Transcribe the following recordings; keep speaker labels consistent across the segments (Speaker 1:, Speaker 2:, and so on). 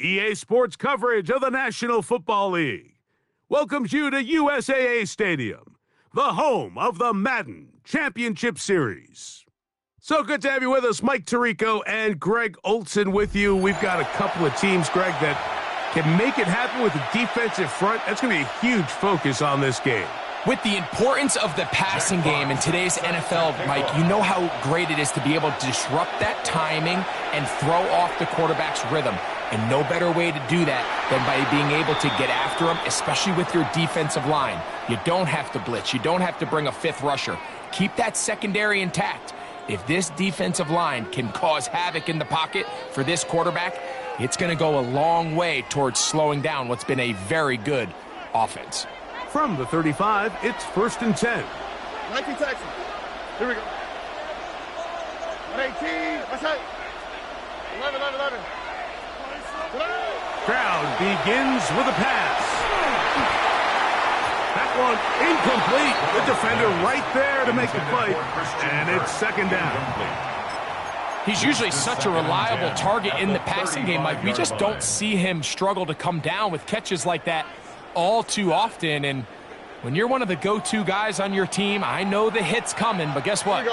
Speaker 1: EA Sports coverage of the National Football League welcomes you to USAA Stadium, the home of the Madden Championship Series. So good to have you with us. Mike Tirico and Greg Olson with you. We've got a couple of teams, Greg, that can make it happen with the defensive front. That's going to be a huge focus on this game.
Speaker 2: With the importance of the passing game in today's NFL, Mike, you know how great it is to be able to disrupt that timing and throw off the quarterback's rhythm. And no better way to do that than by being able to get after him, especially with your defensive line. You don't have to blitz. You don't have to bring a fifth rusher. Keep that secondary intact. If this defensive line can cause havoc in the pocket for this quarterback, it's going to go a long way towards slowing down what's been a very good offense.
Speaker 1: From the 35, it's 1st and 10.
Speaker 3: 19 Texans. Here we go. 18. What's that? 11.
Speaker 1: Crowd begins with a pass. That one incomplete. The defender right there to make the fight. And it's 2nd down.
Speaker 2: He's usually such a reliable target in the passing game, Mike. We just don't see him struggle to come down with catches like that all too often. And when you're one of the go-to guys on your team, I know the hit's coming, but guess what?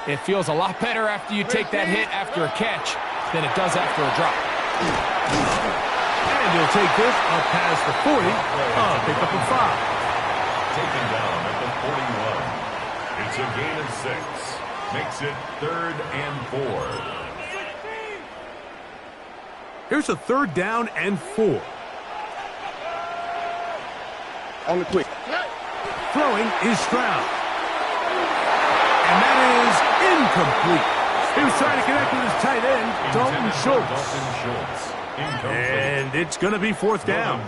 Speaker 2: It feels a lot better after you take that hit after a catch than it does after a drop.
Speaker 1: And he'll take this up past the 40. Pick up a 5.
Speaker 4: Taken down at the 41. It's a gain of 6. Makes it 3rd and 4.
Speaker 1: Here's a 3rd down and 4.
Speaker 3: On the quick.
Speaker 1: Throwing is Stroud. And that is incomplete. He was trying to connect with his tight end, Dalton Schultz. And it's going to be 4th down.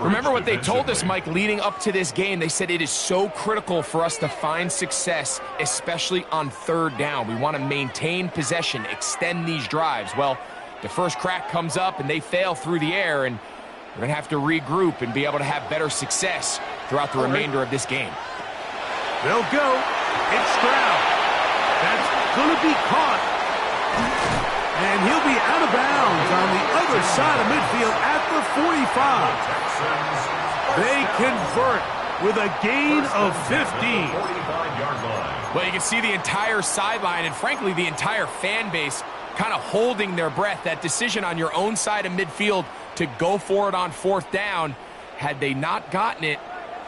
Speaker 2: Remember what they told us, Mike, leading up to this game. They said it is so critical for us to find success, especially on 3rd down. We want to maintain possession, extend these drives. Well, the first crack comes up and they fail through the air, and we're going to have to regroup and be able to have better success throughout the remainder of this game.
Speaker 1: They'll go. It's Stroud. That's going to be caught. And he'll be out of bounds on the other side of midfield at the 45. They convert with a gain of 15.
Speaker 2: Well, you can see the entire sideline and, frankly, the entire fan base kind of holding their breath. That decision on your own side of midfield to go for it on 4th down, had they not gotten it,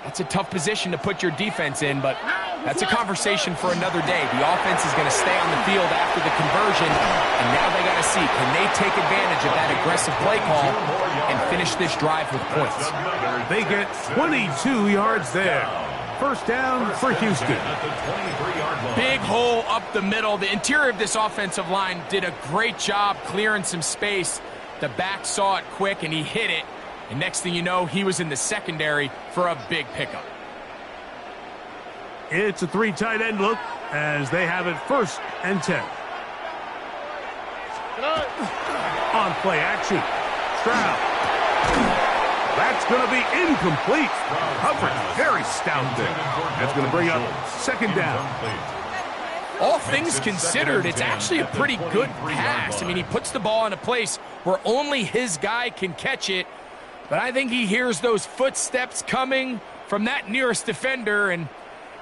Speaker 2: that's a tough position to put your defense in, but that's a conversation for another day. The offense is going to stay on the field after the conversion, and now they got to see, can they take advantage of that aggressive play call and finish this drive with points?
Speaker 1: They get 22 yards there. 1st down for Houston.
Speaker 2: Big hole up the middle. The interior of this offensive line did a great job clearing some space. The back saw it quick, and he hit it. And next thing you know, he was in the secondary for a big pickup.
Speaker 1: It's a 3 tight end look as they have it 1st and 10. On play action. Stroud. That's going to be incomplete. Coverage very stout there. That's going to bring up 2nd down.
Speaker 2: All things considered, it's actually a pretty good pass. I mean, he puts the ball in a place where only his guy can catch it. But I think he hears those footsteps coming from that nearest defender, and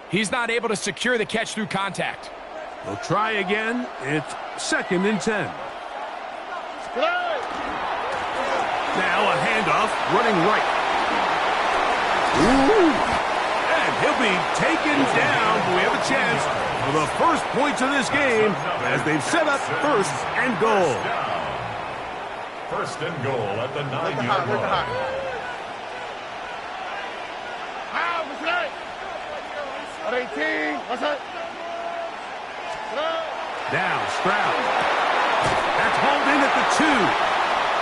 Speaker 2: he's not able to secure the catch through contact.
Speaker 1: We'll try again. It's 2nd and 10. Now a handoff running right. Ooh. And he'll be taken down. We have a chance for the first points of this game as they've set up 1st and goal.
Speaker 4: 1st and goal at the 9-yard line.
Speaker 3: At 18. What's that?
Speaker 1: Now Stroud. That's hauled in at the 2.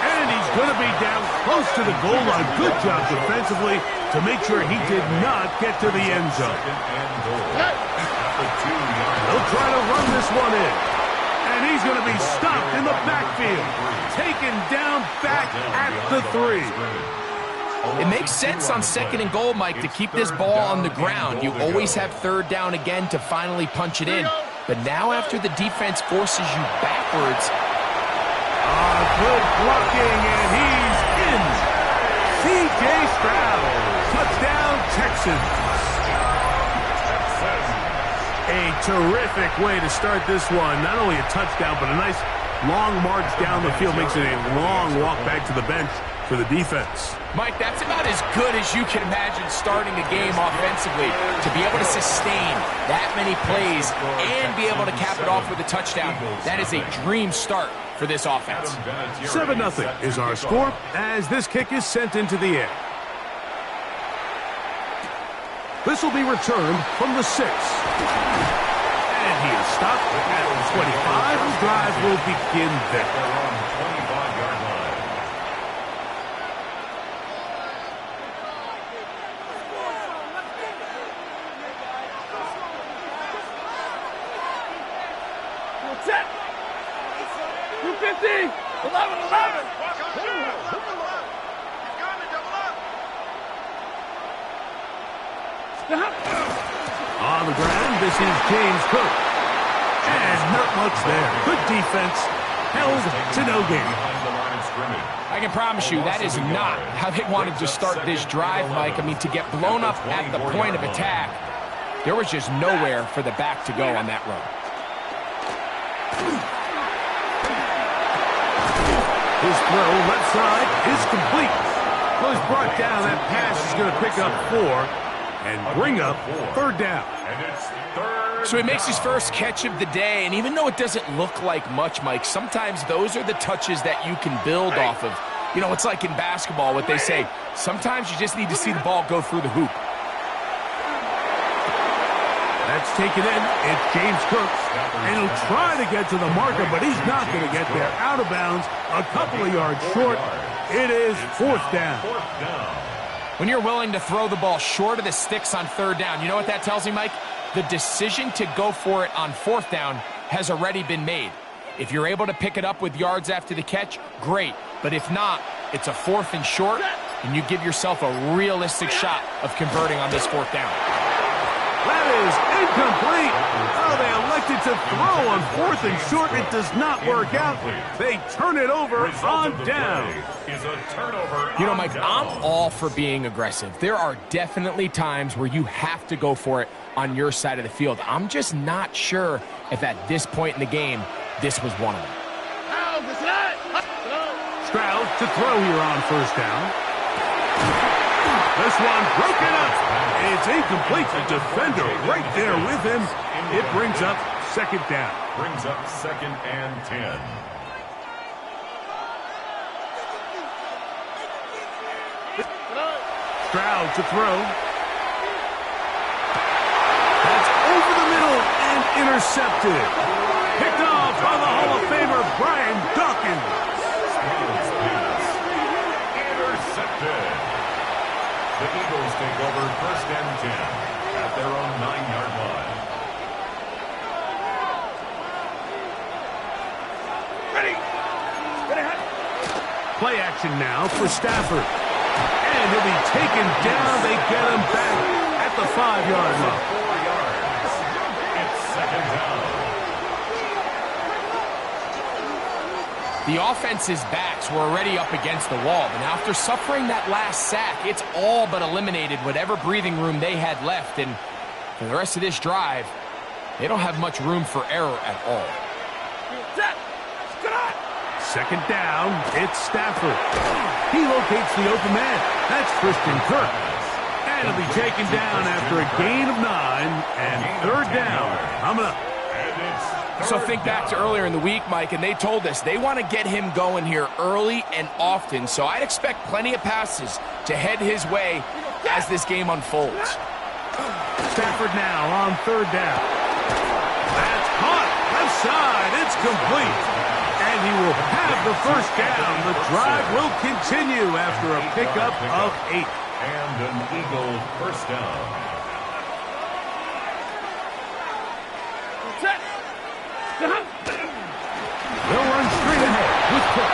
Speaker 1: And he's going to be down close to the goal line. Good job defensively to make sure he did not get to the end zone. They'll try to run this one in. And he's going to be stopped in the backfield. Taken down back at the 3.
Speaker 2: It makes sense on 2nd and goal, Mike, to keep this ball on the ground. You always have 3rd down again to finally punch it in. But now after the defense forces you backwards,
Speaker 1: Good blocking, and he's in. C.J. Stroud. Touchdown, Texans. A terrific way to start this one. Not only a touchdown, but a nice long march down the field. Makes it a long walk back to the bench for the defense.
Speaker 2: Mike, that's about as good as you can imagine starting a game offensively. To be able to sustain that many plays and be able to cap it off with a touchdown, that is a dream start for this offense.
Speaker 1: 7-0 is our score as this kick is sent into the air. This will be returned from the 6. And he is stopped at the 25. The drive will begin there.
Speaker 3: Set. 250. 11.
Speaker 1: On the ground, this is James Cook. And not much there. Good defense. Held to no gain.
Speaker 2: I can promise you that is not how they wanted to start this drive, Mike. I mean, to get blown up at the point of attack, there was just nowhere for the back to go on that run.
Speaker 1: His throw left side is complete. Well, he's brought down. That pass is going to pick up 4 and bring up 3rd down.
Speaker 2: So he makes his first catch of the day, and even though it doesn't look like much, Mike, sometimes those are the touches that you can build off of. You know, it's like in basketball, what they say, sometimes you just need to see the ball go through the hoop.
Speaker 1: That's taken in. It's James Cook. And he'll try to get to the marker, but he's not going to get there. Out of bounds, a couple of yards short. It is 4th down.
Speaker 2: When you're willing to throw the ball short of the sticks on 3rd down, you know what that tells me, Mike? The decision to go for it on 4th down has already been made. If you're able to pick it up with yards after the catch, great. But if not, it's a 4th and short, and you give yourself a realistic shot of converting on this 4th down.
Speaker 1: That is incomplete. Oh, they elected to throw on 4th and short. It does not work out. They turn it over on down.
Speaker 2: You know, Mike, I'm all for being aggressive. There are definitely times where you have to go for it on your side of the field. I'm just not sure if at this point in the game, this was one of them.
Speaker 1: Stroud to throw here on 1st down. This one broken up. It's incomplete. The defender right there with him. It brings up 2nd down.
Speaker 4: Brings up 2nd and 10.
Speaker 1: Stroud to throw. That's over the middle and intercepted. Picked off by the Hall of Famer Brian Dawkins.
Speaker 4: Intercepted. The Eagles take over 1st and 10 at their own 9-yard line.
Speaker 3: Ready.
Speaker 1: Play action now for Stafford. And he'll be taken down. They get him back at the 5-yard line.
Speaker 4: 4 yards. It's 2nd down.
Speaker 2: The offense's backs were already up against the wall, but after suffering that last sack, it's all but eliminated whatever breathing room they had left, and for the rest of this drive, they don't have much room for error at all.
Speaker 1: 2nd down, it's Stafford. He locates the open man. That's Christian Kirk. And he'll be taken down after a gain of 9, and 3rd down coming up.
Speaker 2: So think back to earlier in the week, Mike, and they told us they want to get him going here early and often. So I'd expect plenty of passes to head his way as this game unfolds.
Speaker 1: Stafford now on 3rd down. That's caught. Left side. It's complete. And he will have the 1st down. The drive will continue after a pickup of 8.
Speaker 4: And an Eagle 1st down.
Speaker 1: They'll run straight ahead with Cook.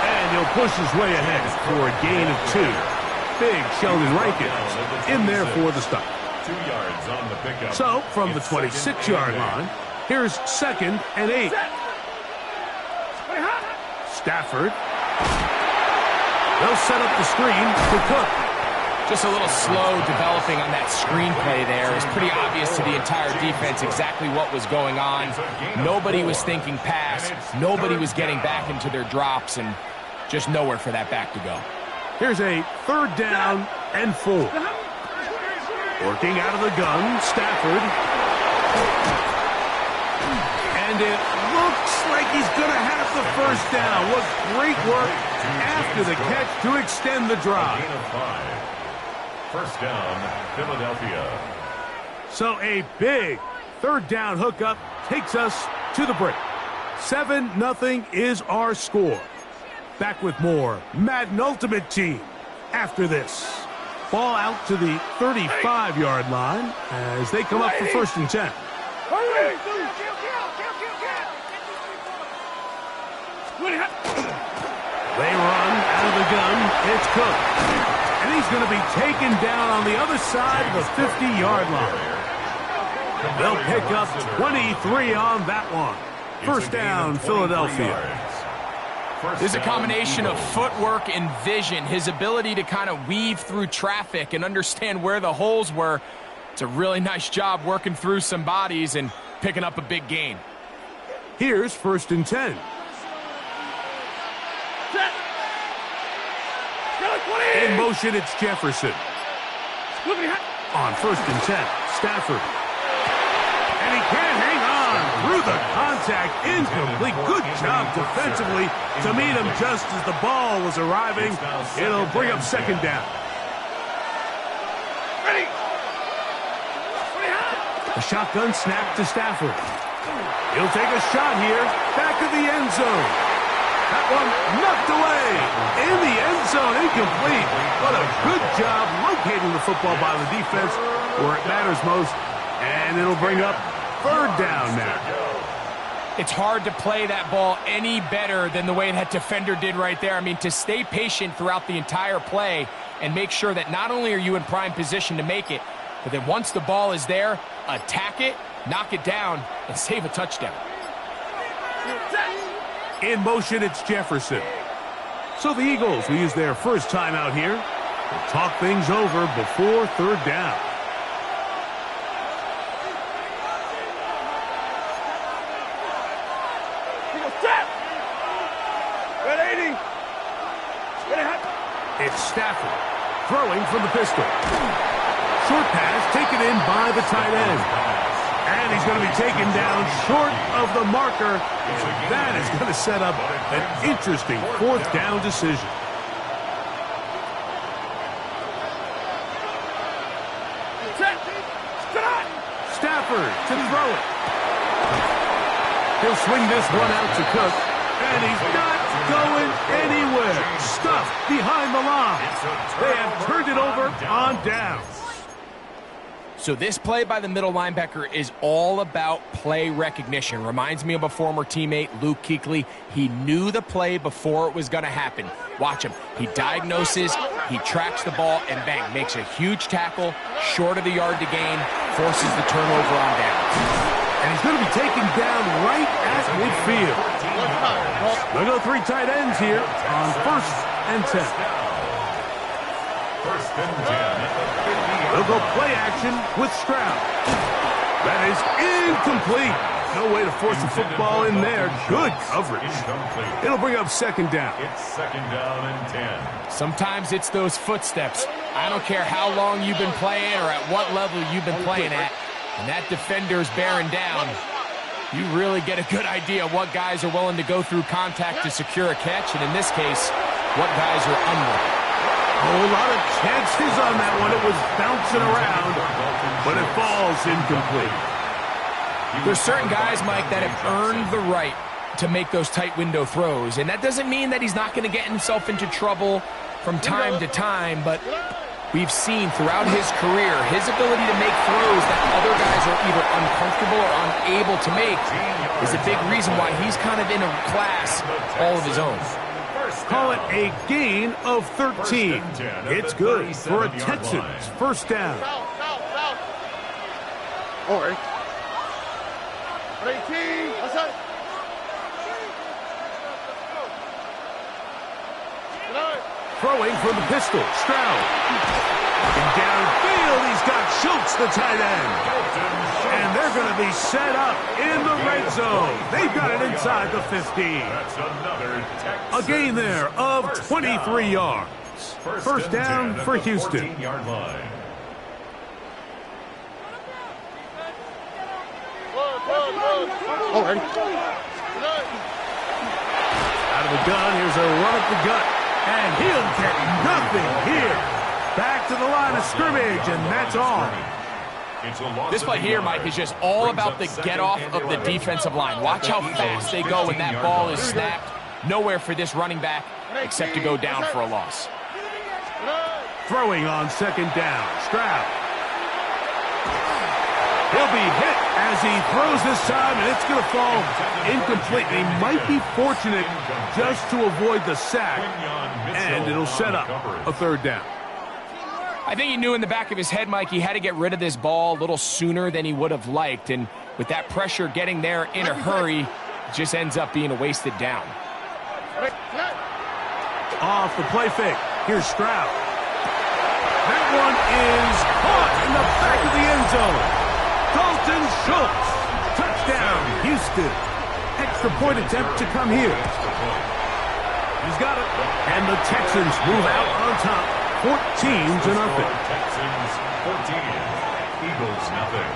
Speaker 1: And he'll push his way ahead for a gain of 2. Big Sheldon Rankins in there for the stop.
Speaker 4: 2 yards on the pickup.
Speaker 1: So, from the 26-yard line, here's 2nd and 8. Stafford. They'll set up the screen to Cook.
Speaker 2: Just a little slow developing on that screenplay there. It's pretty obvious to the entire defense exactly what was going on. Nobody was thinking pass. Nobody was getting back into their drops, and just nowhere for that back to go.
Speaker 1: Here's a 3rd down and 4. Working out of the gun, Stafford. And it looks like he's going to have the 1st down. What great work after the catch to extend the drive.
Speaker 4: 1st down, Philadelphia.
Speaker 1: So a big 3rd down hookup takes us to the break. 7-0 is our score. Back with more Madden Ultimate Team after this. Ball out to the 35-yard line as they come up for 1st and 10. They run out of the gun. It's Cook. And he's going to be taken down on the other side of the 50-yard line. They'll pick up 23 on that one. 1st down, Philadelphia.
Speaker 2: There's a combination of footwork and vision, his ability to kind of weave through traffic and understand where the holes were. It's a really nice job working through some bodies and picking up a big gain.
Speaker 1: Here's 1st and 10. In motion, it's Jefferson. On 1st and 10, Stafford. And he can't hang on through the contact. Incomplete. Good job defensively to meet him just as the ball was arriving. It'll bring up 2nd down. The shotgun snap to Stafford. He'll take a shot here. Back of the end zone. That one knocked away. In the end zone, incomplete. What a good job locating the football by the defense where it matters most. And it'll bring up 3rd down now.
Speaker 2: It's hard to play that ball any better than the way that defender did right there. I mean, to stay patient throughout the entire play and make sure that not only are you in prime position to make it, but then once the ball is there, attack it, knock it down, and save a touchdown.
Speaker 1: In motion, it's Jefferson. So the Eagles will use their 1st time out here to talk things over before 3rd down. It's Stafford throwing from the pistol. Short pass taken in by the tight end. And he's going to be taken down short of the marker. That is going to set up an interesting 4th down decision. Stafford to throw it. He'll swing this one out to Cook. And he's not going anywhere. Stuffed behind the line. They have turned it over on downs.
Speaker 2: So this play by the middle linebacker is all about play recognition. Reminds me of a former teammate, Luke Kuechly. He knew the play before it was going to happen. Watch him. He diagnoses, he tracks the ball, and bang, makes a huge tackle, short of the yard to gain, forces the turnover on down.
Speaker 1: And he's going to be taken down right at midfield. They'll go 3 tight ends here on 1st and 10.
Speaker 4: 1st and 10.
Speaker 1: They'll go play action with Stroud. That is incomplete. No way to force the football in there. Good coverage. It'll bring up 2nd down.
Speaker 4: It's 2nd down and 10.
Speaker 2: Sometimes it's those footsteps. I don't care how long you've been playing or at what level you've been playing at. And that defender's bearing down. You really get a good idea of what guys are willing to go through contact to secure a catch. And in this case, what guys are unwilling.
Speaker 1: Oh, a lot of chances on that one. It was bouncing around, but it falls incomplete.
Speaker 2: There's certain guys, Mike, that have earned the right to make those tight window throws. And that doesn't mean that he's not going to get himself into trouble from time to time, but we've seen throughout his career his ability to make throws that other guys are either uncomfortable or unable to make is a big reason why he's kind of in a class all of his own.
Speaker 1: Call it a gain of 13. It's good for a Texans 1st down.
Speaker 3: All right. 18.
Speaker 1: Throwing from the pistol, Stroud. And downfield, he's got Schultz, the tight end. And they're going to be set up in the red zone. They've got it inside the 15. A gain there of 23 yards. First down for Houston. Out of the gun, here's a run up the gut. And he'll get nothing here. Back to the line of scrimmage, and that's all.
Speaker 2: This play here, Mike, is just all about the get-off of the defensive line. Watch how fast they go when that ball is snapped. Nowhere for this running back except to go down for a loss.
Speaker 1: Throwing on second down, Stroud. He'll be hit as he throws this time, and it's going to fall incomplete. He might be fortunate just to avoid the sack, and it'll set up a third down.
Speaker 2: I think he knew in the back of his head, Mike, he had to get rid of this ball a little sooner than he would have liked, and with that pressure getting there in a hurry, it just ends up being a wasted down.
Speaker 1: Off the play fake, here's Stroud. That one is caught in the back of the end zone. Dalton Schultz, touchdown, Houston. Extra point attempt to come here. He's got it. And the Texans move out on top, 14-0.
Speaker 4: Texans 14, Eagles nothing.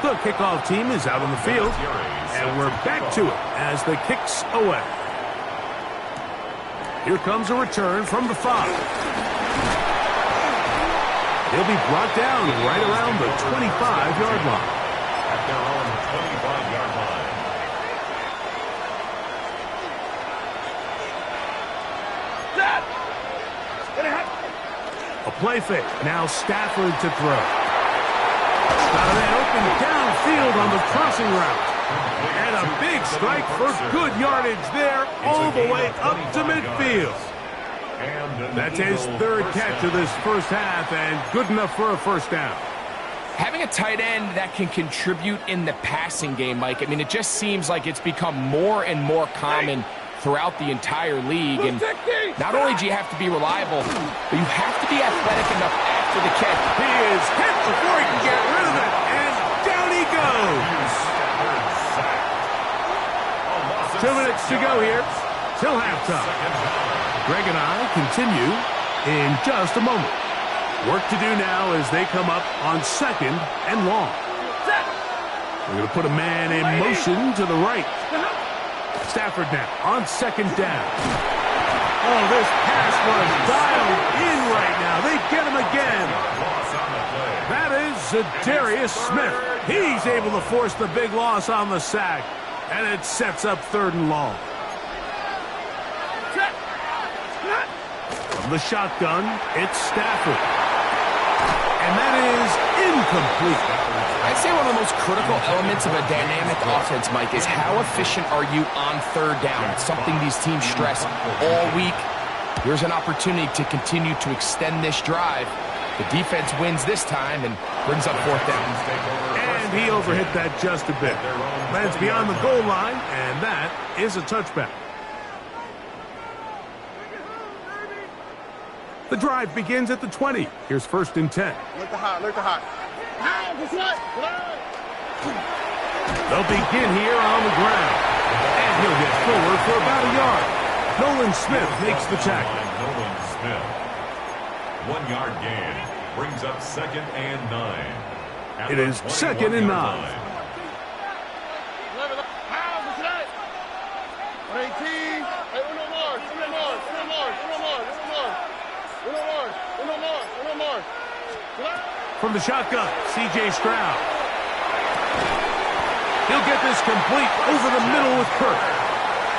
Speaker 1: The kickoff team is out on the field, and we're back to it as the kick's away. Here comes a return from the 5. He'll be brought down right around the 25-yard line.
Speaker 4: At their own 25-yard line.
Speaker 1: A play fake. Now Stafford to throw. Got a man open downfield on the crossing route. And a big strike for good yardage there all the way up to midfield. That's his third catch of this first half, and good enough for a first down.
Speaker 2: Having a tight end that can contribute in the passing game, Mike, I mean, it just seems like it's become more and more common throughout the entire league. And not only do you have to be reliable, but you have to be athletic enough after the catch.
Speaker 1: He is hit before he can get rid of it, and down he goes. 2 minutes to go here till halftime. Greg and I continue in just a moment. Work to do now as they come up on second and long. We're going to put a man in motion to the right. Stafford now on second down. Oh, this pass was dialed in right now. They get him again. That is Zadarius Smith. He's able to force the big loss on the sack, and it sets up third and long. From the shotgun, it's Stafford. And that is incomplete.
Speaker 2: I'd say one of the most critical elements of a dynamic offense, Mike, is how efficient are you on third down? It's something these teams stress all week. Here's an opportunity to continue to extend this drive. The defense wins this time and brings up fourth down.
Speaker 1: And he overhit that just a bit. Lands beyond the goal line, and that is a touchback. The drive begins at the 20. Here's first and 10.
Speaker 3: Look the hot.
Speaker 1: They'll begin here on the ground. And he'll get forward for about a yard. Nolan Smith makes the tackle.
Speaker 4: Nolan Smith. 1 yard gain. Brings up second and 9.
Speaker 1: It is second and 9. From the shotgun, C.J. Stroud. He'll get this complete over the middle with Kirk.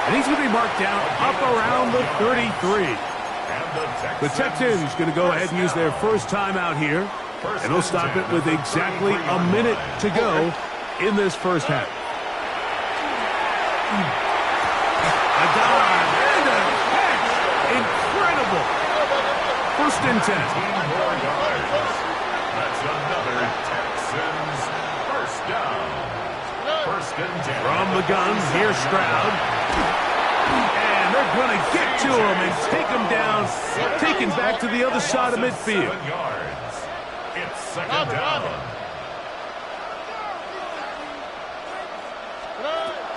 Speaker 1: And he's going to be marked down up around the 33. The Texans going to go ahead and use their first timeout here. And they'll stop it with exactly a minute to go in this first half. A dive and a catch. Incredible. First and 10.
Speaker 4: That's another Texans first down. First and 10.
Speaker 1: From the gun, here's Stroud. And they're going to get to him and take him down, taken back to the other side of midfield.
Speaker 4: 7 yards. It's second down.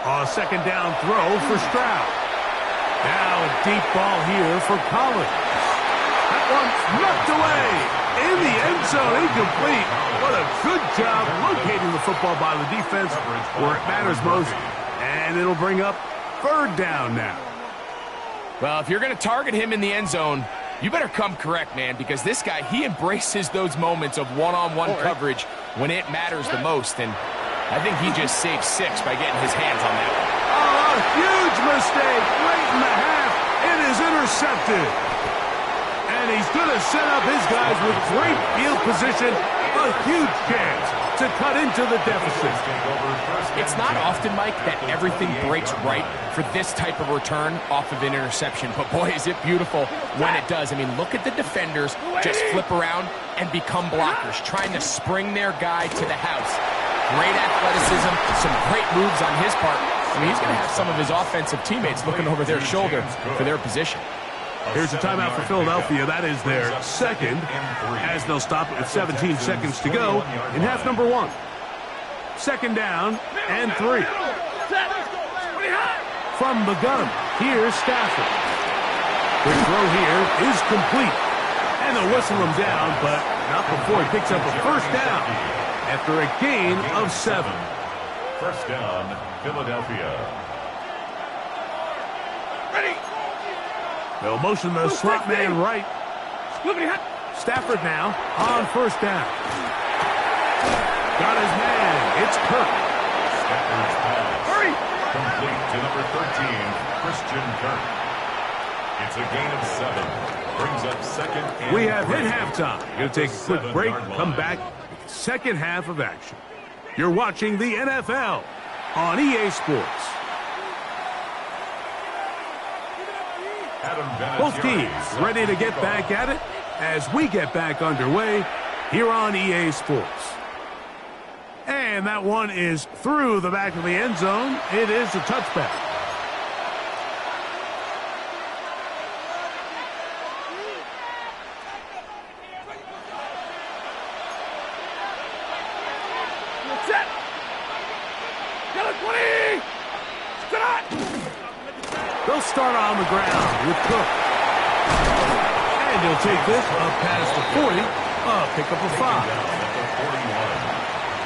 Speaker 1: A second down throw for Stroud. Now a deep ball here for Collins. That one's knocked away in the end zone, incomplete. What a good job locating the football by the defense where it matters most. And it'll bring up third down now.
Speaker 2: Well, if you're going to target him in the end zone, you better come correct, man, because this guy, he embraces those moments of one-on-one coverage when it matters the most. And I think he just saved 6 by getting his hands on that one.
Speaker 1: Oh, a huge mistake late in the half. It is intercepted. And he's going to set up his guys with great field position. A huge chance to cut into the deficit.
Speaker 2: It's not often, Mike, that everything breaks right for this type of return off of an interception. But, boy, is it beautiful when it does. I mean, look at the defenders just flip around and become blockers, trying to spring their guy to the house. Great athleticism, some great moves on his part. I mean, he's going to have some of his offensive teammates looking over their shoulder for their position.
Speaker 1: Here's a timeout for Philadelphia. That is their second, as they'll stop it with 17 seconds to go in half number 1. Second down and 3. From the gun, here's Stafford. The throw here is complete. And they'll whistle him down, but not before he picks up a first down after a gain of 7.
Speaker 4: First down, Philadelphia.
Speaker 3: Ready.
Speaker 1: They'll motion the slot man right. Stafford now on first down. Got his man. It's Kirk.
Speaker 4: Stafford's pass.
Speaker 3: Hurry.
Speaker 4: Complete to number 13, Christian Kirk. It's a gain of 7. Brings up second and
Speaker 1: We have hit
Speaker 4: 3.
Speaker 1: halftime. Going to take a quick break. Come back. Second half of action. You're watching the NFL on EA Sports. Both teams ready to get back at it as we get back underway here on EA Sports. And that one is through the back of the end zone. It is a touchback.
Speaker 3: Set. Yellow 20. Start.
Speaker 1: They'll start on the ground with Cook. And he'll take this up past the 40, pickup of 5.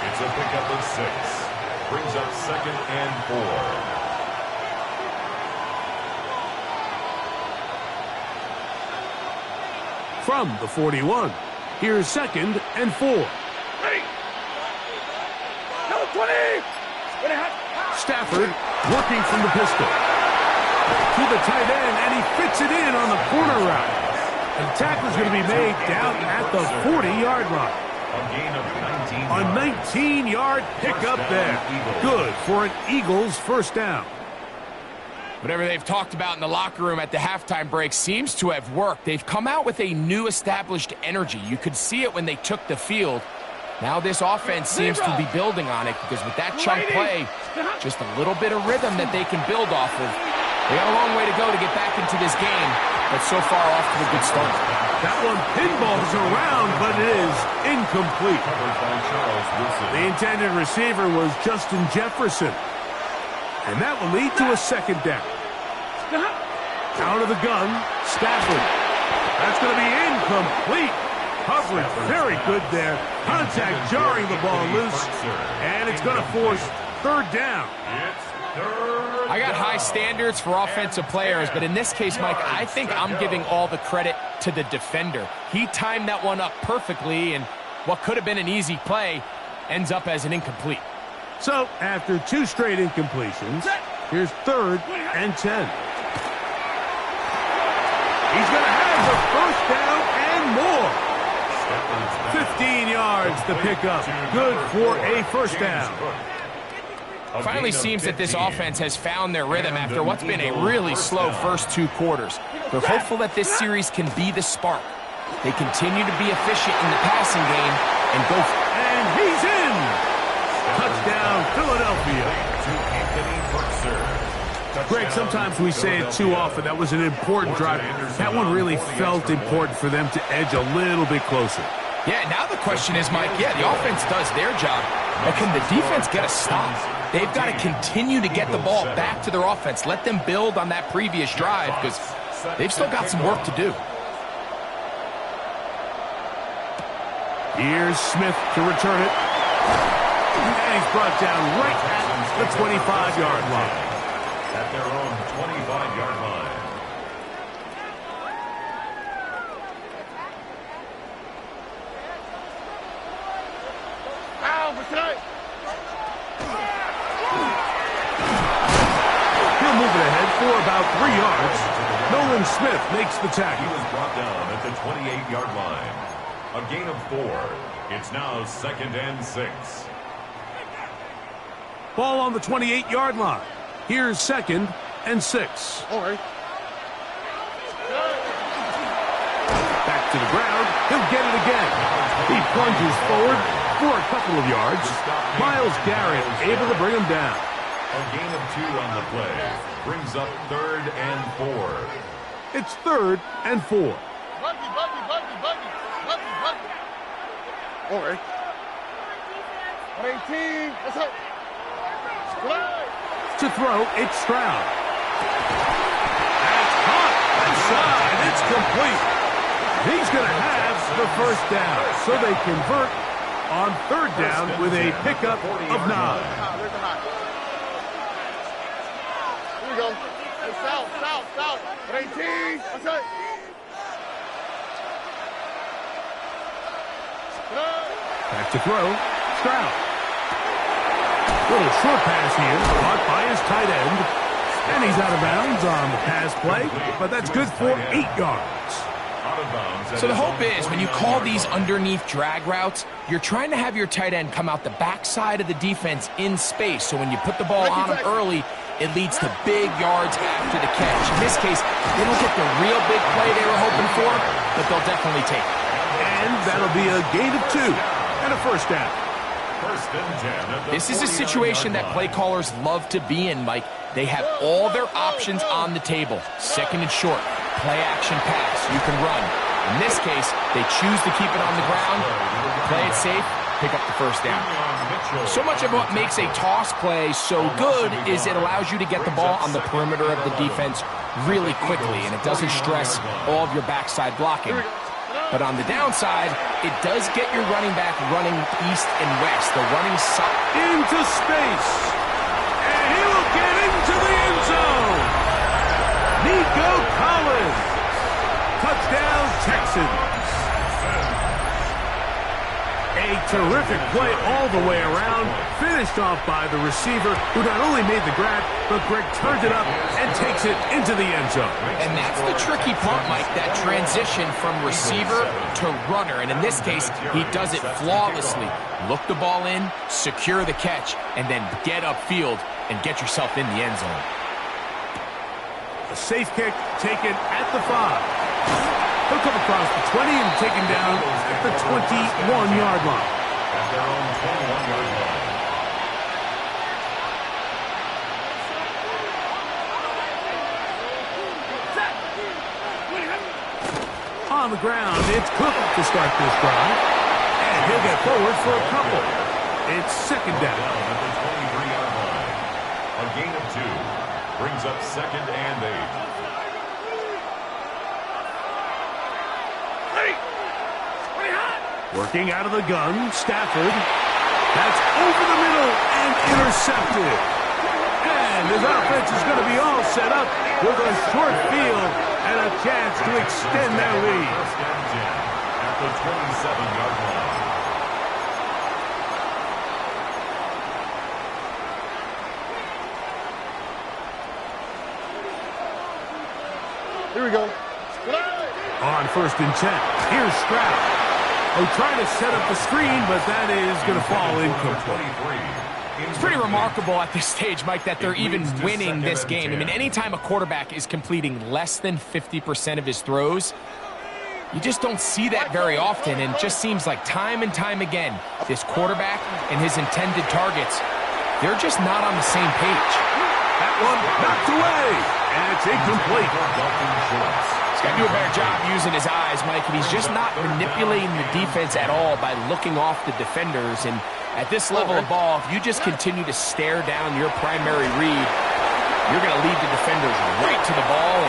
Speaker 4: It's a pickup of 6. Brings up second and 4.
Speaker 1: From the 41, here's second and 4.
Speaker 3: Ready. Yellow 20.
Speaker 1: Stafford working from the pistol. To the tight end, and he fits it in on the corner route. And the tackle's going to be made down at the 40-yard line.
Speaker 4: A gain of 19
Speaker 1: A 19-yard pickup there. Good for an Eagles first down.
Speaker 2: Whatever they've talked about in the locker room at the halftime break seems to have worked. They've come out with a new established energy. You could see it when they took the field. Now this offense seems to be building on it because with that chunk play, just a little bit of rhythm that they can build off of. They got a long way to go to get back into this game, but so far off to a good start.
Speaker 1: That one pinballs around, but it is incomplete.
Speaker 4: Covered by Charles Wilson.
Speaker 1: The intended receiver was Justin Jefferson. And that will lead to a second down. Out of the gun, Stafford. That's going to be incomplete. Coverage very good there. Contact jarring the ball loose. And it's going to force third down.
Speaker 4: It's third.
Speaker 2: I got high standards for offensive players, but in this case, Mike, I think I'm giving all the credit to the defender. He timed that one up perfectly, and what could have been an easy play ends up as an incomplete.
Speaker 1: So, after 2 straight incompletions, here's third and 10. He's going to have the first down and more. 15 yards to pick up. Good for a first down.
Speaker 2: Finally seems that this offense has found their rhythm after what's been a really slow first 2 quarters. They're hopeful that this series can be the spark. They continue to be efficient in the passing game and go for it.
Speaker 1: And he's in. Touchdown, Philadelphia.
Speaker 4: To Anthony Burkser.
Speaker 1: Greg, sometimes we say it too often. That was an important drive. That one really felt important for them to edge a little bit closer.
Speaker 2: Yeah, now the question is, Mike, yeah, the offense does their job, but can the defense get a stop? They've got to continue to get the ball back to their offense. Let them build on that previous drive because they've still got some work to do.
Speaker 1: Here's Smith to return it. And he's brought down right at the 25-yard line.
Speaker 4: At their own 25-yard line.
Speaker 3: Foul for tonight.
Speaker 1: He'll move it ahead for about 3 yards. Nolan Smith makes the tackle.
Speaker 4: He was brought down at the 28-yard line. A gain of 4. It's now 2nd and 6.
Speaker 1: Ball on the 28-yard line. Here's 2nd and 6.
Speaker 3: All right.
Speaker 1: Back to the ground. He'll get it again. He plunges forward for a couple of yards. Myles Garrett able to bring him down.
Speaker 4: A gain of 2 on the play. Brings up 3rd and 4.
Speaker 1: It's 3rd and 4.
Speaker 3: Buggy. All right. 18. What's up?
Speaker 1: To throw, it's Stroud. That's caught inside. It's complete. He's going to have the first down. So they convert on 3rd down with a pickup of 9.
Speaker 3: There's a hot. Here we go. Hey, south. 18. What's up?
Speaker 1: Back to throw, Stroud. Little short pass here, caught by his tight end. And he's out of bounds on the pass play, but that's good for 8 yards.
Speaker 2: So the hope is when you call these underneath drag routes, you're trying to have your tight end come out the backside of the defense in space. So when you put the ball on him early, it leads to big yards after the catch. In this case, they don't get the real big play they were hoping for, but they'll definitely take it.
Speaker 1: And that'll be a gain of 2 and a first down.
Speaker 2: This is a situation that play callers love to be in, Mike. They have all their options on the table. 2nd and short, play action pass, you can run. In this case, they choose to keep it on the ground, play it safe, pick up the first down. So much of what makes a toss play so good is it allows you to get the ball on the perimeter of the defense really quickly, and it doesn't stress all of your backside blocking. But on the downside, it does get your running back running east and west. The running side
Speaker 1: into space. And he will get into the end zone. Nico Collins. Touchdown, Texans. A terrific play all the way around. Finished off by the receiver, who not only made the grab, but Greg turned it up and takes it into the end zone.
Speaker 2: And that's the tricky part, Mike, that transition from receiver to runner. And in this case, he does it flawlessly. Look the ball in, secure the catch, and then get upfield and get yourself in the end zone.
Speaker 1: A safe kick taken at the 5. He'll come across the 20 and taken down at the 21-yard line.
Speaker 4: At their own 21-yard line.
Speaker 1: On the ground, it's Cook to start this drive. And he'll get forward for a couple. It's 2nd down.
Speaker 4: At the 23-yard line. A gain of 2. Brings up 2nd and 8.
Speaker 1: Working out of the gun, Stafford. That's over the middle and intercepted. And his offense is going to be all set up with a short field and a chance to extend their lead.
Speaker 4: 1st and 10 at the 27-yard line.
Speaker 3: Here we go.
Speaker 1: On 1st and 10, here's Stroud. Trying to set up the screen, but that is going to fall incomplete.
Speaker 2: It's pretty remarkable at this stage, Mike, that they're even winning this game. I mean, anytime a quarterback is completing less than 50% of his throws, you just don't see that very often, and it just seems like time and time again, this quarterback and his intended targets, they're just not on the same page.
Speaker 1: That one knocked away, and it's incomplete.
Speaker 2: He's got to do a better job using his eyes, Mike, and he's just not manipulating the defense at all by looking off the defenders. And at this level of ball, if you just continue to stare down your primary read, you're going to lead the defenders right to the ball.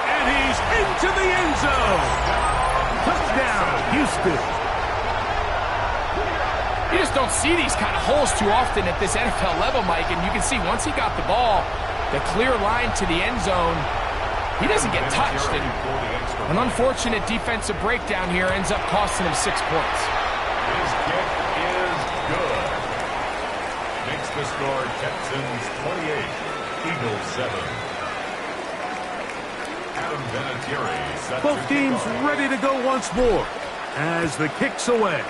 Speaker 1: And he's into the end zone. Touchdown, Houston.
Speaker 2: You just don't see these kind of holes too often at this NFL level, Mike, and you can see once he got the ball, the clear line to the end zone, he doesn't get touched. And an unfortunate defensive breakdown here ends up costing him 6 points.
Speaker 4: His kick is good. Makes the score Texans 28, Eagles 7. Adam Vinatieri sets
Speaker 1: Both teams ready to go once more as the kick's away.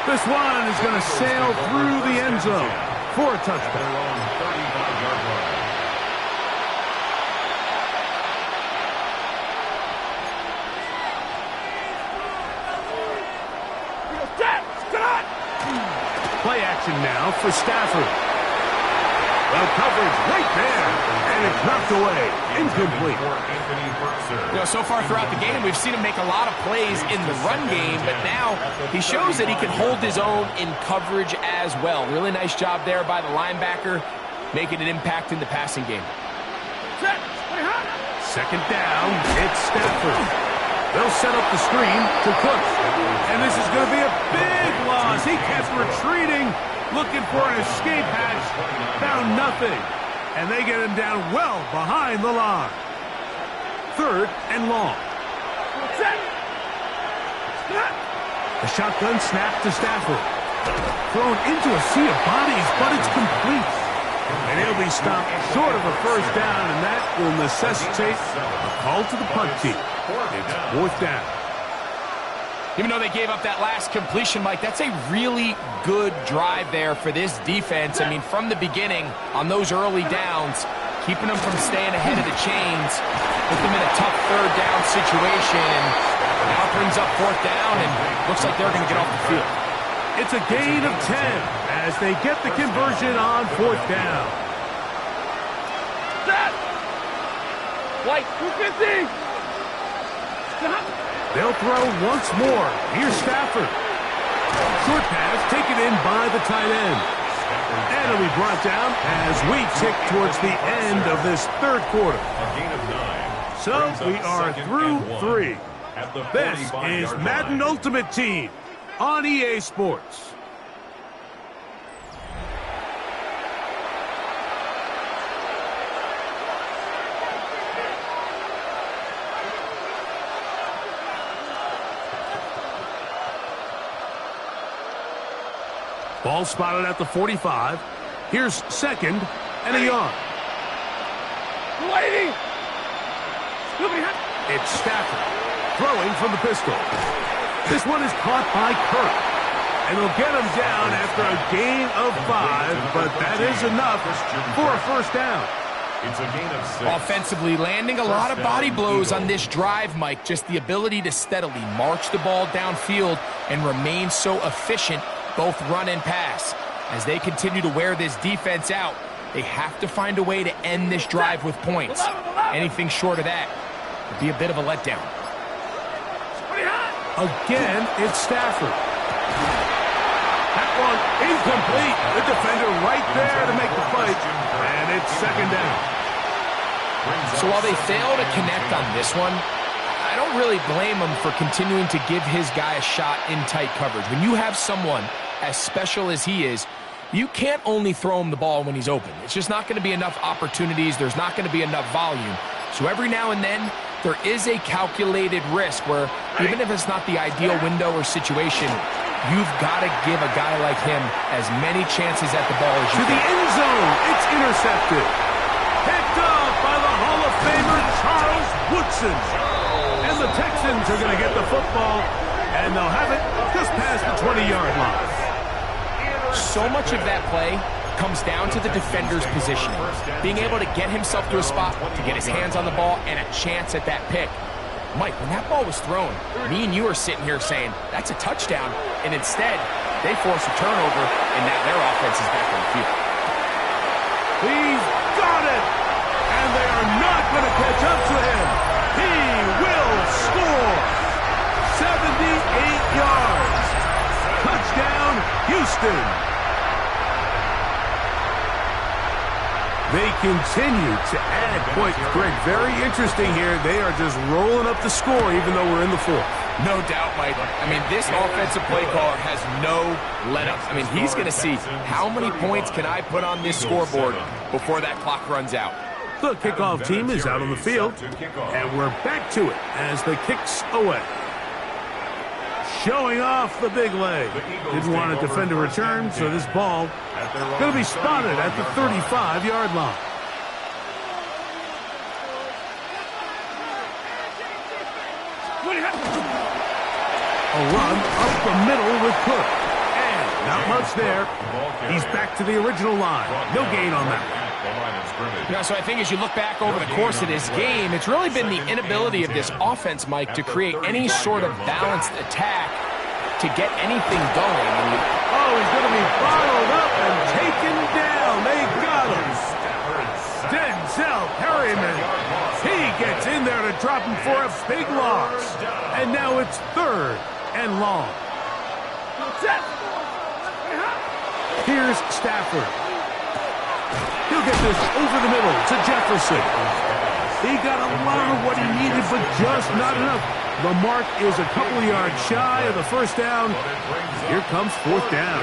Speaker 1: This one is going to sail through the end zone for a touchdown. Play action now for Stafford. Well, coverage right there, and it's knocked away. Incomplete.
Speaker 2: So far throughout the game, we've seen him make a lot of plays in the run game, but now he shows that he can hold his own in coverage as well. Really nice job there by the linebacker, making an impact in the passing game.
Speaker 1: Second down, it's Stafford. They'll set up the screen to Cook. And this is going to be a big loss. He kept retreating, looking for an escape hatch. Found nothing. And they get him down well behind the line. Third and long. The shotgun snap to Stafford. Thrown into a sea of bodies, but it's complete. And he'll be stopped short of a first down, and that will necessitate a call to the punt team. It's fourth down.
Speaker 2: Even though they gave up that last completion, Mike, that's a really good drive there for this defense. I mean, from the beginning, on those early downs, keeping them from staying ahead of the chains, put them in a tough third down situation, and now it brings up fourth down, and looks like they're going to get off the field.
Speaker 1: It's a gain of 10 as they get the conversion on fourth down.
Speaker 3: Set! White, 250! Stop!
Speaker 1: They'll throw once more. Here's Stafford. Short pass taken in by the tight end. And it'll be brought down as we tick towards the end of this third quarter.
Speaker 4: A gain of 9.
Speaker 1: So we are through 3. This is Madden Ultimate Team on EA Sports. Ball spotted at the 45. Here's second and a yard.
Speaker 3: Waiting!
Speaker 1: It's Stafford throwing from the pistol. This one is caught by Kirk. And he'll get him down after a gain of 5, but that is enough for a first down.
Speaker 4: It's a gain of 6.
Speaker 2: Offensively, landing a lot of body blows on this drive, Mike. Just the ability to steadily march the ball downfield and remain so efficient, both run and pass. As they continue to wear this defense out, they have to find a way to end this drive with points. Anything short of that would be a bit of a letdown.
Speaker 1: Again, it's Stafford. That one incomplete. The defender right there to make the play. And it's second down.
Speaker 2: So while they fail to connect on this one, I don't really blame him for continuing to give his guy a shot in tight coverage. When you have someone as special as he is, you can't only throw him the ball when he's open. It's just not going to be enough opportunities. There's not going to be enough volume. So every now and then, there is a calculated risk where even if it's not the ideal window or situation, you've got to give a guy like him as many chances at the ball as you can.
Speaker 1: To the end zone, it's intercepted. Picked up by the Hall of Famer Charles Woodson. And the Texans are going to get the football, and they'll have it just past the 20-yard line.
Speaker 2: So much of that play comes down to the defender's positioning. Being able to get himself to a spot, to get his hands on the ball, and a chance at that pick. Mike, when that ball was thrown, me and you are sitting here saying, that's a touchdown. And instead, they force a turnover, and now their offense is back on the field.
Speaker 1: He's got it! And they are not going to catch up to him. He will score! 78 yards. Touchdown, Houston. They continue to add points. Greg, very interesting here. They are just rolling up the score even though we're in the fourth.
Speaker 2: No doubt, Mike. I mean, this offensive play caller has no let-ups. I mean, he's going to see how many points can I put on this scoreboard before that clock runs out.
Speaker 1: The kickoff team is out on the field, and we're back to it as the kick's away. Showing off the big leg. Didn't want to defend a return, so this ball going to be spotted at the 35-yard line. A run up the middle with Cook. And not much there. He's back to the original line. No gain on that.
Speaker 2: Yeah, so I think as you look back over the course of this game, it's really been the inability of this offense, Mike, to create any sort of balanced attack to get anything going.
Speaker 1: Oh, he's going to be bottled up and taken down. They got him. Denzel Perryman. He gets in there to drop him for a big loss. And now it's 3rd and long. Here's Stafford. He'll get this over the middle to Jefferson. He got a lot of what he needed, but just not enough. The mark is a couple of yards shy of the first down. Here comes 4th down.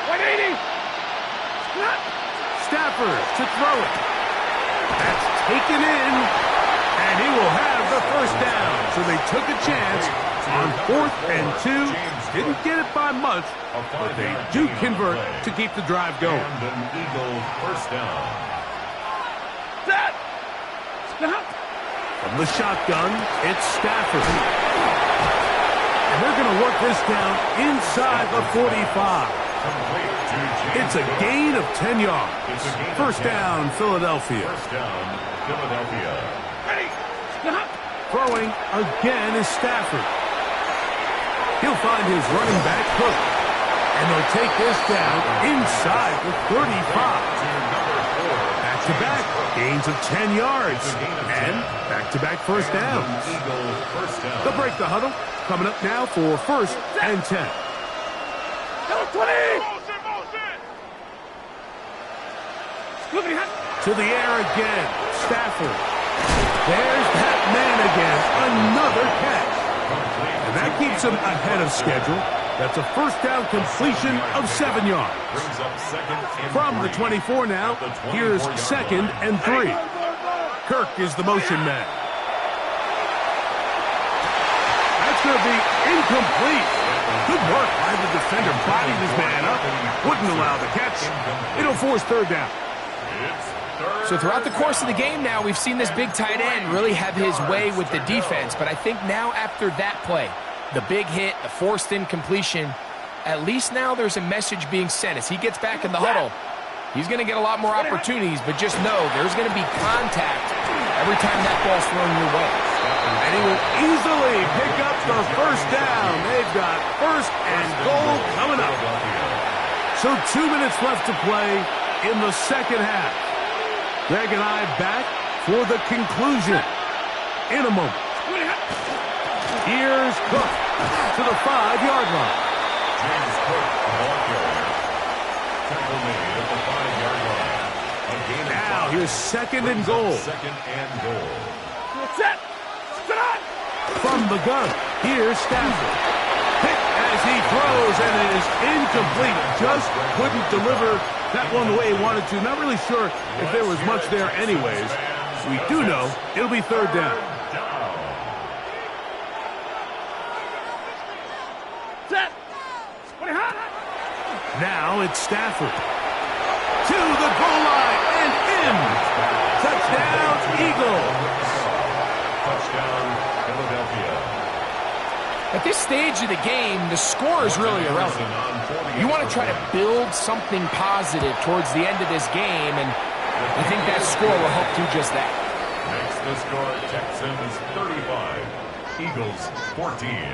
Speaker 3: 180.
Speaker 1: Stafford to throw it. That's taken in, and he will have the first down. So they took a chance on 4th and 2. Didn't get it by much, but they do convert to keep the drive going.
Speaker 4: And an Eagle first down.
Speaker 1: From the shotgun, it's Stafford. And they're going to work this down inside the 45. It's a gain of 10 yards. First down, Philadelphia.
Speaker 4: First down, Philadelphia.
Speaker 1: Throwing again is Stafford. He'll find his running back, Cook. And they'll take this down inside the 35. Back-to-back gains of 10 yards. And back-to-back first downs. They'll break the huddle. Coming up now for 1st and 10. To the air again. Stafford. There's that man again. Another catch. And that keeps him ahead of schedule. That's a first down completion of 7 yards. From the 24 now, here's 2nd and 3. Kirk is the motion man. That's going to be incomplete. Good work by the defender. Bodied his man up. Wouldn't allow the catch. It'll force 3rd down.
Speaker 2: So throughout the course of the game now, we've seen this big tight end really have his way with the defense. But I think now after that play, the big hit, the forced incompletion, at least now there's a message being sent. As he gets back in the huddle, he's going to get a lot more opportunities, but just know there's going to be contact every time that ball's thrown your way.
Speaker 1: And he will easily pick up the first down. They've got 1st and goal coming up. So 2 minutes left to play in the 2nd half. Greg and I back for the conclusion in a moment. Here's Cook to the 5-yard line.
Speaker 4: James Cook, the ball carrier. Tackle made at the 5-yard line. A gain of
Speaker 1: Now
Speaker 4: 5.
Speaker 1: here's 2nd and goal.
Speaker 4: 2nd and goal.
Speaker 1: From the gun, here's Stafford. Pick as he throws, and it is incomplete. Just couldn't deliver that one the way he wanted to. Not really sure if there was much there anyways. We do know it'll be 3rd down. Now it's Stafford. To the goal line and in. Touchdown, Eagles.
Speaker 4: Touchdown, Philadelphia.
Speaker 2: At this stage of the game, the score is really irrelevant. You want to try to build something positive towards the end of this game, and I think that score will help do just that.
Speaker 4: Makes the score Texans 35, Eagles 14.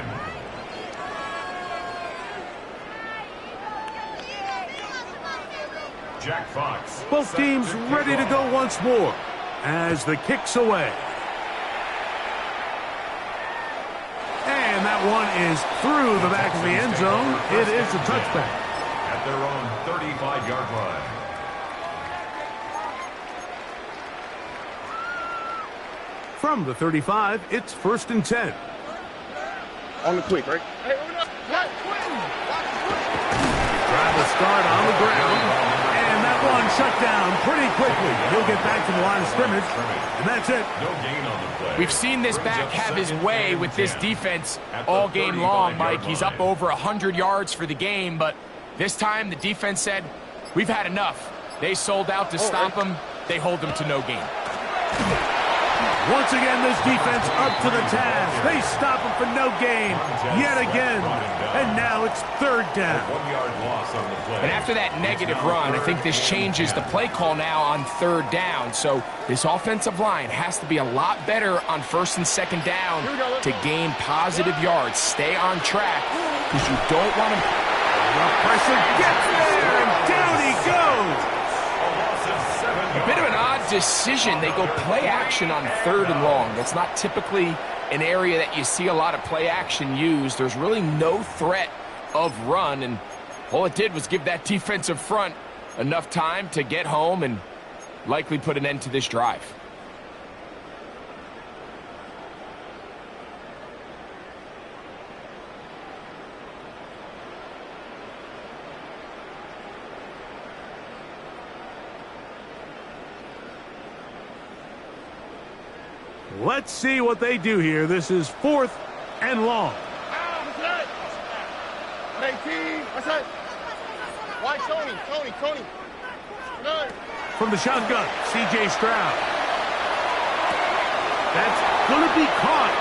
Speaker 4: Jack Fox.
Speaker 1: Both teams ready to go once more as the kick's away. And that one is through the back of the end zone. It is a touchback.
Speaker 4: At their own 35-yard line.
Speaker 1: From the 35, it's 1st and 10.
Speaker 3: On the quick, right? Hey,
Speaker 1: Try to start on the ground. And that one shut down pretty quickly. He'll get back to the line of scrimmage. And that's it.
Speaker 4: No gain on the play.
Speaker 2: We've seen this back have his way with this defense all game long, Mike. He's up over 100 yards for the game, but this time the defense said, we've had enough. They sold out to stop him. They hold him to no gain.
Speaker 1: Once again, this defense up to the task. They stop him for no gain yet again. And now it's 3rd down.
Speaker 4: 1-yard loss on the play.
Speaker 2: And after that negative run, I think this changes the play call now on 3rd down. So this offensive line has to be a lot better on 1st and 2nd down to gain positive yards. Stay on track because you don't want to...
Speaker 1: The pressure gets there, and down he goes.
Speaker 2: A bit of an odd decision. They go play action on 3rd and long. That's not typically an area that you see a lot of play action used. There's really no threat of run, and all it did was give that defensive front enough time to get home and likely put an end to this drive.
Speaker 1: Let's see what they do here. This is 4th and long. From the shotgun, C.J. Stroud. That's going to be caught.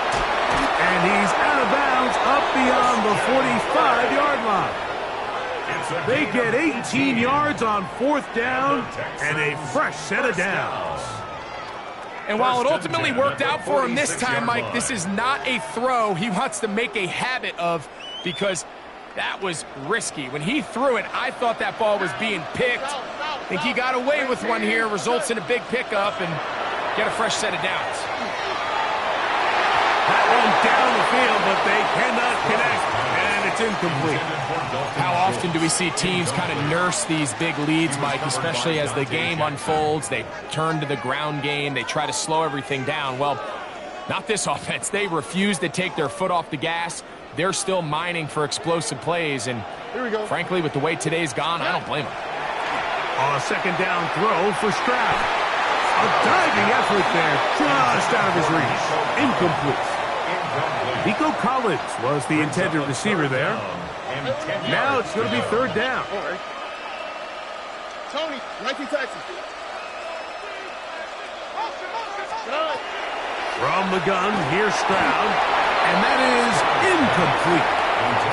Speaker 1: And he's out of bounds up beyond the 45-yard line. They get 18 yards on 4th down and a fresh set of downs.
Speaker 2: And while it ultimately worked out for him this time, Mike, this is not a throw he wants to make a habit of because that was risky. When he threw it, I thought that ball was being picked. I think he got away with one here, results in a big pickup and get a fresh set of downs.
Speaker 1: That one down the field, but they cannot connect, and it's incomplete.
Speaker 2: How often do we see teams kind of nurse these big leads, Mike, especially as the game unfolds? They turn to the ground game. They try to slow everything down. Well, not this offense. They refuse to take their foot off the gas. They're still mining for explosive plays, and frankly, with the way today's gone, I don't blame them.
Speaker 1: On a 2nd down throw for Stroud. A diving effort there, just out of his reach. Incomplete. Nico Collins was the intended receiver there. Now it's going to be 3rd down.
Speaker 3: Tony, 19 Texas.
Speaker 1: From the gun, here's Stroud. And that is incomplete.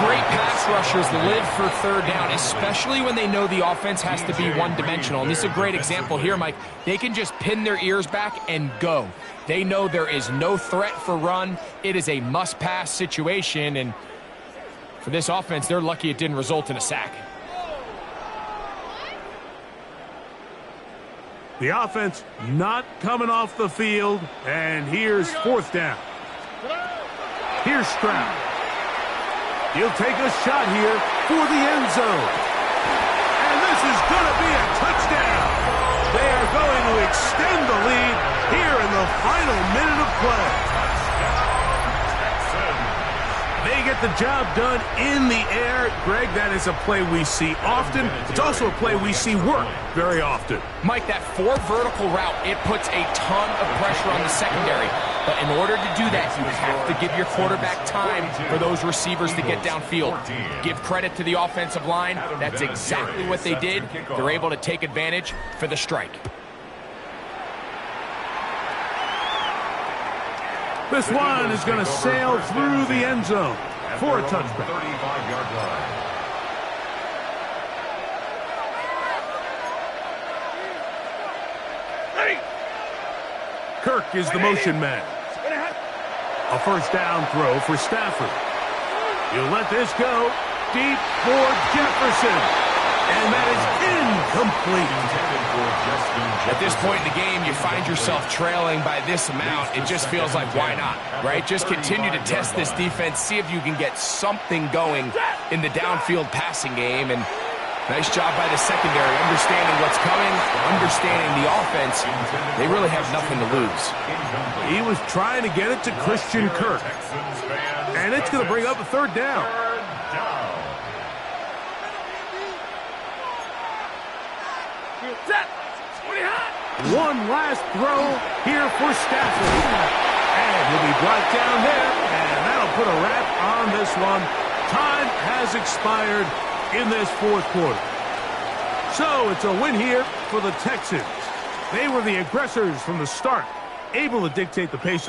Speaker 2: Great pass rushers live for 3rd down, especially when they know the offense has to be one-dimensional. And this is a great example here, Mike. They can just pin their ears back and go. They know there is no threat for run. It is a must-pass situation, and for this offense, they're lucky it didn't result in a sack.
Speaker 1: The offense not coming off the field, and here's 4th down. Here's Stroud. He'll take a shot here for the end zone. And this is going to be a touchdown. They are going to extend the lead here in the final minute of play. They get the job done in the air. Greg, that is a play we see often. It's also a play we see work very often.
Speaker 2: Mike, that 4 vertical route, it puts a ton of pressure on the secondary. But in order to do that, you have to give your quarterback time for those receivers to get downfield. Give credit to the offensive line. That's exactly what they did. They're able to take advantage for the strike.
Speaker 1: This one is going to sail through the end zone for a touchback.
Speaker 4: 35-yard line.
Speaker 1: Kirk is the motion man. A 1st down throw for Stafford. He'll let this go deep for Jefferson. And that is incomplete.
Speaker 2: At this point in the game, you find yourself trailing by this amount. It just feels like, why not, right? Just continue to test this defense, see if you can get something going in the downfield passing game. And nice job by the secondary, understanding what's coming, understanding the offense. They really have nothing to lose.
Speaker 1: He was trying to get it to Christian Kirk. And it's going to bring up a third down. One last throw here for Stafford. And he'll be brought down there, and that'll put a wrap on this one. Time has expired in this fourth quarter. So it's a win here for the Texans. They were the aggressors from the start, able to dictate the pace